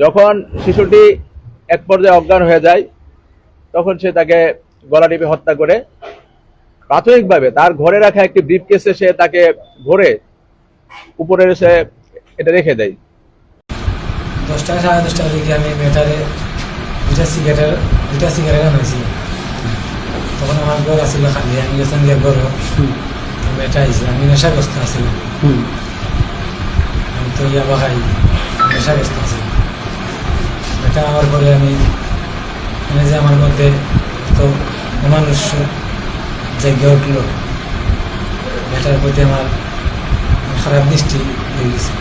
যখন শিশুটি এক পর্যায়ে অজ্ঞান হয়ে যায় তখন সে তাকে গলা টিপে হত্যা করে। প্রাথমিকভাবে তার ঘরে রাখা একটি ব্রিফকেসে সে তাকে ভরে উপরে সে এটা রেখে দেয়। 10টা সাড়ে 10টার দিকে আমি মেটারে দুটা সিগারেট আনাইছি। তখন আমার ঘর আসছিল খালি, আমি গেছিলাম গিয়ে ঘর মেটা আইসি, আমি নেশাগ্রস্ত আসছিলাম। আমি তো ইয়াবা খাই, নেশাগ্রস্ত আছিলাম। এটা আমার পরে আমি মানে যে আমার মধ্যে তো মানুষ জেগে উঠলো, মেটার প্রতি আমার খারাপ দৃষ্টি হয়ে গেছে।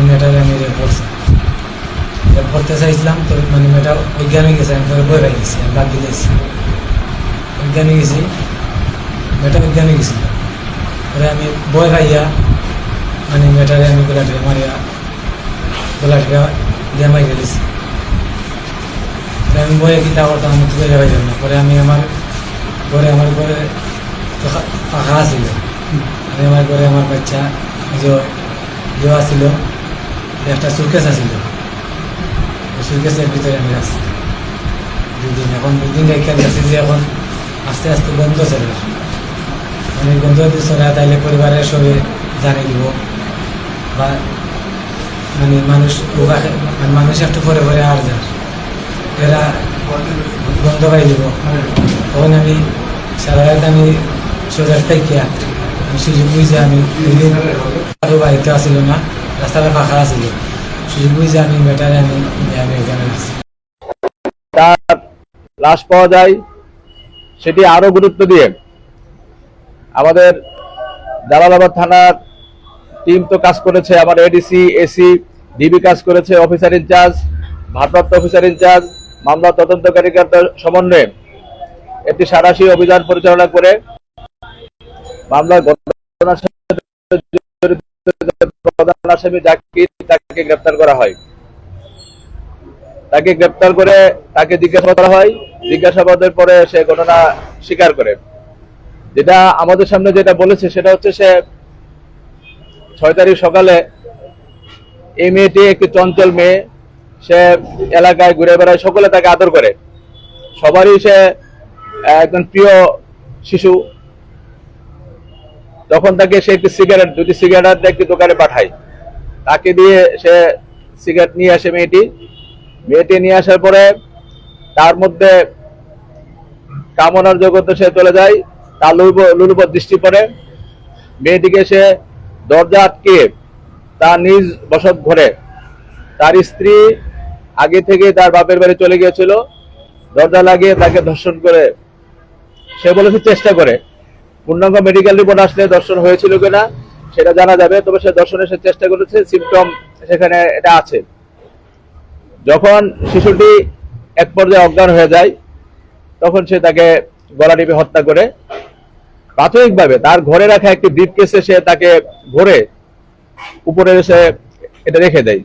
মেটারে আমি রেপ করছি, রেপ করতে চাইছিলাম তো মানে মেটা অজ্ঞানে গেছে। আমি পরে বই রাখছি, আমি বাদ দিয়েছি, অজ্ঞানে গেছি, মেটা অজ্ঞানে গেছিল। পরে আমি বই খাইয়া মানে মেটারে আমি গোলাটিকে মারিয়া গোলাটিকে দিয়ে মারিয়ে দিয়েছি। আমি বইয়ে কিতা করতাম, আমি তুলে যাবাইতাম না। পরে আমি আমার ঘরে তো পাখা ছিল, আমি আমার ঘরে আমার বাচ্চা যে আসছিল, একটা সুটকেস আসছিল, ওই সুটকেসের ভিতরে আমি রাখছি 2 দিন। এখন 2 দিন রেখে গেছি যে এখন আস্তে আস্তে গন্ধ চলে, মানে গন্ধ চলে তাইলে পরিবারের সবে জানিয়ে দিব বা মানে মানুষ একটু পরে পরে আর যায়, এরা গন্ধ পাই দিব। তখন আমি সারা রাত আমি সোজার থাকিয়া আমি সুযোগ বুঝে আমি আরো বাড়িতে আসিল না, রাস্তাটা ফাঁকা আসিল, সুযোগ বুঝে আমি মেটারে আমি এখানে গেছি। তার লাশ পাওয়া যায়, সেটি আরো গুরুত্ব দিয়ে আমাদের জালালাবাদ থানার টিম তো কাজ করেছে, আমার এডিসি এসি ডিবি কাজ করেছে, অফিসার ইনচার্জ, ভারপ্রাপ্ত অফিসার ইনচার্জ, মামলা তদন্তকারীর সমন্বয়ে একটি সাঁড়াশি অভিযান পরিচালনা করে মামলার ঘটনার সাথে প্রধান আসামি জাকির তাকে গ্রেপ্তার করা হয়। তাকে গ্রেপ্তার করে তাকে জিজ্ঞাসাবাদ করা হয়। জিজ্ঞাসাবাদের পরে সে ঘটনা স্বীকার করে। যেটা আমাদের সামনে যেটা বলেছে সেটা হচ্ছে সে 6 তারিখ সকালে, এই মেয়েটি একটি চঞ্চল মেয়ে, সে এলাকায় ঘুরে বেড়ায়, সকলে তাকে আদর করে, সবারই সে একজন প্রিয় শিশু। তখন তাকে সে একটি সিগারেট 2টি সিগারেট একটি দোকানে পাঠায়, তাকে দিয়ে সে সিগারেট নিয়ে আসে। মেয়েটি নিয়ে আসার পরে তার মধ্যে কামনার জগতে সে চলে যায়, তার লুলুপর দৃষ্টি পড়ে। মেয়েটিকে সে দরজা আটকে তার নিজ বসত ঘরে, তার স্ত্রী আগে থেকে তার বাপের বাড়ি চলে গিয়েছিল, দরজা লাগিয়ে তাকে ধর্ষণ করে। সে বলেছে চেষ্টা করে, পূর্ণাঙ্গ মেডিকেল রিপোর্ট আসলে ধর্ষণ হয়েছিল কিনা সেটা জানা যাবে, তবে সে ধর্ষণের সে চেষ্টা করেছে, সিমটম সেখানে এটা আছে। যখন শিশুটি এক পর্যায়ে অজ্ঞান হয়ে যায় তখন সে তাকে গলা টিপে হত্যা করে। প্রাথমিকভাবে তার ঘরে রাখা একটি ব্রিফকেসে সে তাকে ভরে উপরে সে এটা রেখে দেয়।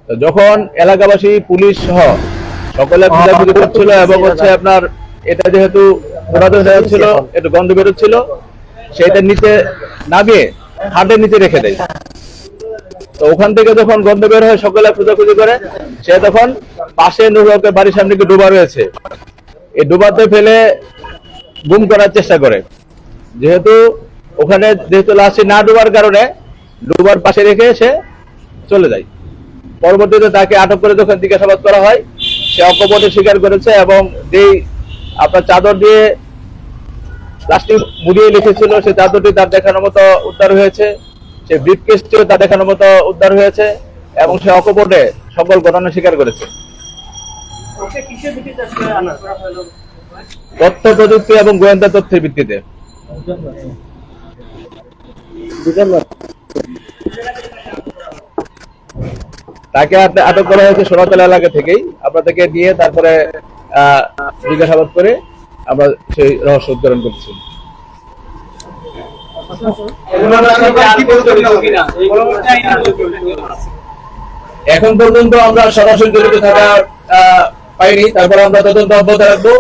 যখন এলাকাবাসী পুলিশ সহ সকলে খোঁজাখুঁজি করছিল এবং হচ্ছে আপনার এটা যেহেতু পুরাতন ছিল, একটু গন্ধ বেরোচ্ছিল, সেটা নিচে নামিয়ে হাটের নিচে রেখে দেয়। তো ওখান থেকে যখন গন্ধ বের হয় সকলে খোঁজাখুঁজি করে, সে তখন পাশে নুরুলের বাড়ির সামনে একটু ডোবা রয়েছে, এই ডোবাতে ফেলে গুম করার চেষ্টা করে। যেহেতু লাশটি না ডোবার কারণে ডোবার পাশে রেখে সে চলে যায়। পরবর্তীতে তাকে আটক করে যখন জিজ্ঞাসাবাদ করা হয়, সে অকপটে স্বীকার করেছে এবং যেই আপনার চাদর দিয়ে লাশটি মুড়িয়ে লিখেছিল সে চাদরটি তার দেখানোর মতো উদ্ধার হয়েছে, সে ব্রিফকেসটিও তার দেখানোর মতো উদ্ধার হয়েছে এবং সে অকপটে সকল ঘটনা স্বীকার করেছে। তথ্য প্রযুক্তি এবং গোয়েন্দা তথ্যের ভিত্তিতে তাকে আটক করা হয়েছে সোনাতলা এলাকা থেকেই। আমরা তাকে নিয়ে তারপরে জিজ্ঞাসাবাদ করে আমরা সেই রহস্য উদ্ঘাটন করছি। এখন পর্যন্ত আমরা সরাসরি জড়িত থাকা পাইনি, তারপর আমরা তদন্ত অব্যাহত রাখবো।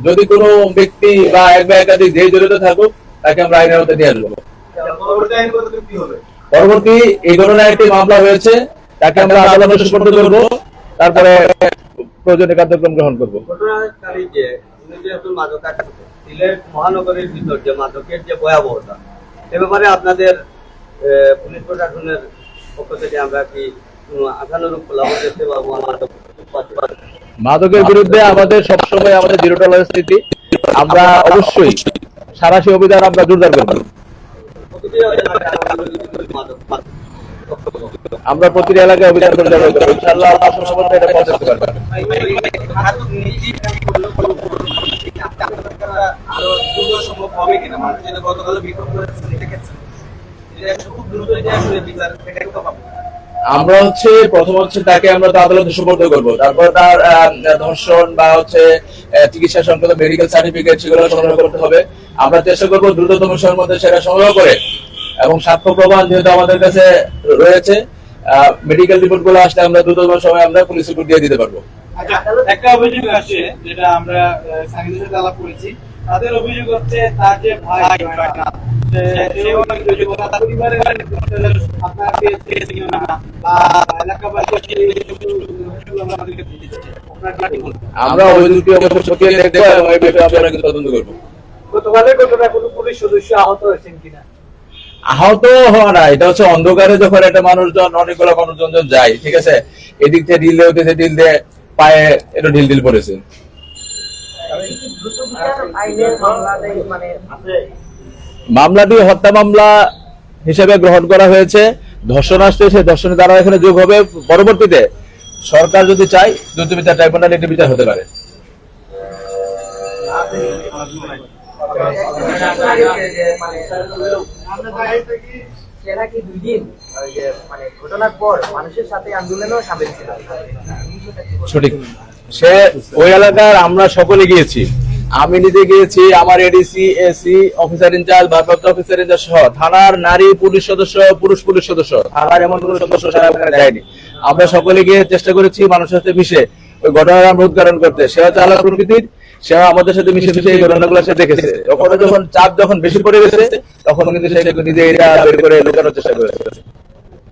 যদি কোনো ব্যক্তি বা এক বা একাধিক যে জড়িত থাকুক তাকে আমরা আইনের আওতায় নিয়ে আসবো। পরবর্তী এই ঘটনায় একটি মামলা হয়েছে, তাকে আমরা আদালতে সুপর্দ করব, তারপরে প্রয়োজনীয় কার্যক্রম গ্রহণ করব। ঘটনাকারী যে উনি যেহেতু মাদকাসক্ত, সিলেট মহানগরীর ভিতর যে মাদকের যে ভয়াবহতা, এ ব্যাপারে আপনাদের পুলিশ প্রশাসনের পক্ষ থেকে আমরা কি কোনো আশানুরূপ ফলাফল দেখতে পাবো? মাদকের বিরুদ্ধে আমাদের সবসময় আমাদের জিরো টলারেন্স নীতি। আমরা অবশ্যই সারাশি অভিযান আমরা জোরদার করব। আমরা প্রতিটি এলাকায় অভিযান জোরদার করব, ইনশাআল্লাহ আল্লাহ সবসময় এটা পৌঁছাতে পারবে। আরো দ্রুত সম্ভব হবে কিনা? মানুষ যেটা গতকাল বিক্ষোভ করেছে দেখেছেন, এটা খুব দ্রুত এটা আসলে বিচার এটা পাবো। আমরা প্রথম তাকে আমরা তো আদালতে সুপর্দ করব, তারপর তার ধর্ষণ বা চিকিৎসা সংক্রান্ত মেডিকেল সার্টিফিকেট সেগুলো সংগ্রহ করতে হবে। আমরা চেষ্টা করব দ্রুততম সময়ের মধ্যে সেটা সংগ্রহ করে, এবং সাক্ষ্য প্রমাণ যেহেতু আমাদের কাছে রয়েছে, মেডিকেল রিপোর্ট গুলো আসলে আমরা দ্রুততম সময় আমরা পুলিশ রিপোর্ট দিয়ে দিতে পারবো। আচ্ছা, একটা অভিযোগ আসছে যেটা আমরা সাংবাদিকদের সাথে আলাপ করেছি, তাদের অভিযোগ হচ্ছে তার যে ভাই সে অনেক অভিযোগ, তার পরিবারের আপনাকে পেয়েছে কিনা বা এলাকাবাসী আমাদেরকে দিচ্ছে, আপনার কি বলবেন? আমরা অভিযোগটি অবশ্যই খতিয়ে দেখবো এবং এই বিষয়ে আমরা কিছু তদন্ত করবো। গতকালের ঘটনায় কোনো পুলিশ সদস্য আহত হয়েছেন কিনা? আহত হওয়া না, এটা অন্ধকারে যখন একটা মানুষজন অনেকগুলো মানুষজন যায়, ঠিক আছে, এদিক থেকে ঢিল দিয়ে ঢিল দিয়ে পায়ে একটু ঢিল ঢিল পড়েছে। মামলাটি হত্যা মামলা হিসেবে গ্রহণ করা হয়েছে। ধর্ষণ আসছে, সেই ধর্ষণে তারা এখানে যোগ হবে। পরবর্তীতে সরকার যদি চায় দ্রুত বিচার ট্রাইব্যুনাল একটি বিচার হতে পারে। সঠিক, সে ওই এলাকার আমরা সকলে গিয়েছি, আমি নিজে গিয়েছি, আমার এডিসি এসি অফিসার ইনচার্জ, ভারপ্রাপ্ত অফিসার ইনচার্জ সহ থানার নারী পুলিশ সদস্য, পুরুষ পুলিশ সদস্য, থানার এমন কোন সদস্য সারা ওখানে যায়নি। আমরা সকলে গিয়ে চেষ্টা করেছি মানুষের সাথে মিশে ওই ঘটনার আমরা উদ্ঘাটন করতে। সে হচ্ছে আলাদা প্রকৃতির, সে আমাদের সাথে মিশে মিশে এই ঘটনাগুলো সে দেখেছে। যখন চাপ বেশি পড়ে গেছে, তখন কিন্তু সে নিজে এটা বের করে লুকানোর চেষ্টা করেছে।